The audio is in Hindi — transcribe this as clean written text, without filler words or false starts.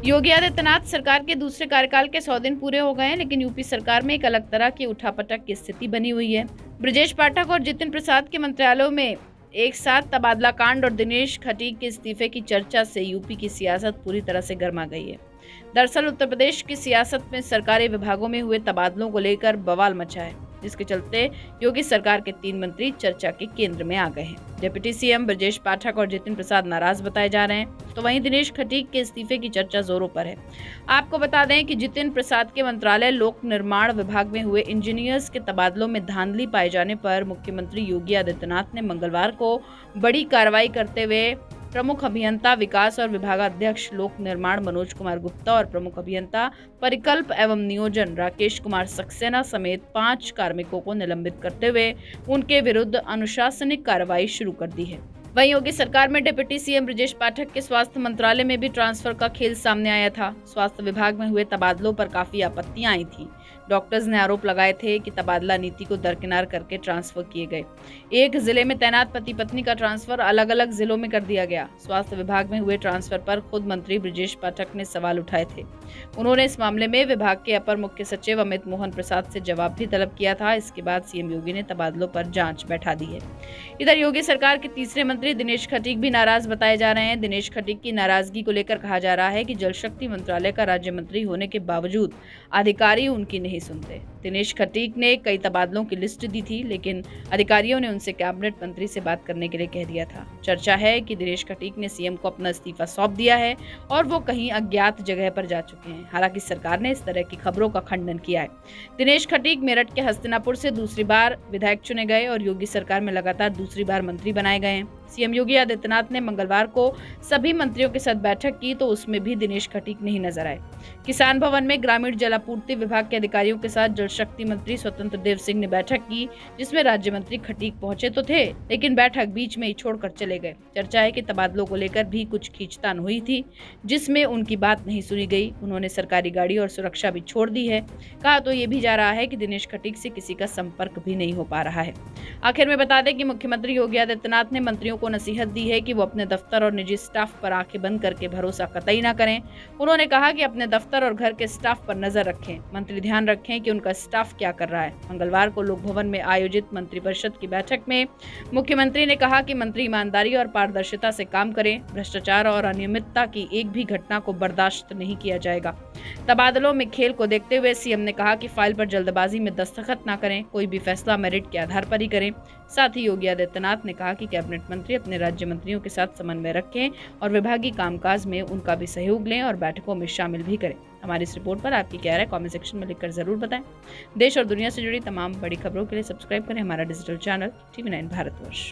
योगी आदित्यनाथ सरकार के दूसरे कार्यकाल के 100 दिन पूरे हो गए हैं, लेकिन यूपी सरकार में एक अलग तरह की उठापटक की स्थिति बनी हुई है। ब्रजेश पाठक और जितिन प्रसाद के मंत्रालयों में एक साथ तबादला कांड और दिनेश खटीक के इस्तीफे की चर्चा से यूपी की सियासत पूरी तरह से गर्मा गई है। दरअसल उत्तर प्रदेश की सियासत में सरकारी विभागों में हुए तबादलों को लेकर बवाल मचा है, जिसके चलते योगी सरकार के 3 मंत्री चर्चा के केंद्र में आ गए हैं। डिप्टी सीएम ब्रजेश पाठक और जितिन प्रसाद नाराज बताए जा रहे हैं, तो वहीं दिनेश खटीक के इस्तीफे की चर्चा जोरों पर है। आपको बता दें कि जितिन प्रसाद के मंत्रालय लोक निर्माण विभाग में हुए इंजीनियर्स के तबादलों में धांधली पाए जाने पर मुख्यमंत्री योगी आदित्यनाथ ने मंगलवार को बड़ी कार्रवाई करते हुए प्रमुख अभियंता विकास और विभागाध्यक्ष लोक निर्माण मनोज कुमार गुप्ता और प्रमुख अभियंता परिकल्प एवं नियोजन राकेश कुमार सक्सेना समेत 5 कार्मिकों को निलंबित करते हुए उनके विरुद्ध अनुशासनिक कार्रवाई शुरू कर दी है। वहीं योगी सरकार में डिप्टी सीएम ब्रजेश पाठक के स्वास्थ्य मंत्रालय में भी ट्रांसफर का खेल सामने आया था। स्वास्थ्य विभाग में हुए तबादलों पर काफी आपत्तियां आई थी। डॉक्टर्स ने आरोप लगाए थे कि तबादला नीति को दरकिनार करके ट्रांसफर किए गए। एक जिले में तैनात पति पत्नी का ट्रांसफर अलग अलग जिलों में कर दिया गया। स्वास्थ्य विभाग में हुए ट्रांसफर पर खुद मंत्री ब्रजेश पाठक ने सवाल उठाए थे। उन्होंने इस मामले में विभाग के अपर मुख्य सचिव अमित मोहन प्रसाद से जवाब भी तलब किया था। इसके बाद सीएम योगी ने तबादलों पर जांच बैठा दी है। इधर योगी सरकार के तीसरे मंत्री दिनेश खटीक भी नाराज बताए जा रहे हैं। दिनेश खटीक की नाराजगी को लेकर कहा जा रहा है कि जल शक्ति मंत्रालय का राज्य मंत्री होने के बावजूद अधिकारी उनकी नहीं सुनते। दिनेश खटीक ने कई तबादलों की लिस्ट दी थी, लेकिन अधिकारियों ने उनसे कैबिनेट मंत्री से बात करने के लिए कह दिया था। चर्चा है कि दिनेश खटीक ने सीएम को अपना इस्तीफा सौंप दिया है और वो कहीं अज्ञात जगह पर जा चुके हैं। हालांकि सरकार ने इस तरह की खबरों का खंडन किया है। दिनेश खटीक मेरठ के हस्तिनापुर से दूसरी बार विधायक चुने गए और योगी सरकार में लगातार दूसरी बार मंत्री बनाए गए हैं। सीएम योगी आदित्यनाथ ने मंगलवार को सभी मंत्रियों के साथ बैठक की, तो उसमें भी दिनेश खटीक नहीं नजर आए। किसान भवन में ग्रामीण जलापूर्ति विभाग के अधिकारियों के साथ जल शक्ति मंत्री स्वतंत्र देव सिंह ने बैठक की, जिसमें राज्य मंत्री खटीक पहुंचे तो थे, लेकिन बैठक बीच में ही छोड़कर चले गए। चर्चा है कि तबादलों को लेकर भी कुछ खींचतान हुई थी, जिसमें उनकी बात नहीं सुनी गई। उन्होंने सरकारी गाड़ी और सुरक्षा भी छोड़ दी है। कहा तो ये भी जा रहा है कि दिनेश खटीक से किसी का संपर्क भी नहीं हो पा रहा है। आखिर में बता दें कि मुख्यमंत्री योगी आदित्यनाथ ने मंत्रियों को नसीहत दी है कि वो अपने दफ्तर और निजी स्टाफ पर आंखें बंद करके भरोसा कतई ना करें। उन्होंने कहा कि अपने दफ्तर और घर के स्टाफ पर नजर रखें। मंत्री ध्यान रखें कि उनका स्टाफ क्या कर रहा है। मंगलवार को लोक भवन में आयोजित मंत्रिपरिषद की बैठक में मुख्यमंत्री ने कहा कि मंत्री ईमानदारी और पारदर्शिता से काम करें। भ्रष्टाचार और अनियमितता की एक भी घटना को बर्दाश्त नहीं किया जाएगा। तबादलों में खेल को देखते हुए सीएम ने कहा कि फाइल पर जल्दबाजी में दस्तखत न करें, कोई भी फैसला मेरिट के आधार पर ही करें। साथ ही योगी आदित्यनाथ ने कहा कि कैबिनेट मंत्री अपने राज्य मंत्रियों के साथ समन्वय रखें और विभागीय कामकाज में उनका भी सहयोग लें और बैठकों में शामिल भी करें। हमारी इस रिपोर्ट पर आपकी क्या राय कमेंट सेक्शन में लिखकर जरूर बताएं। देश और दुनिया से जुड़ी तमाम बड़ी खबरों के लिए सब्सक्राइब करें हमारा डिजिटल चैनल TV9 भारतवर्ष।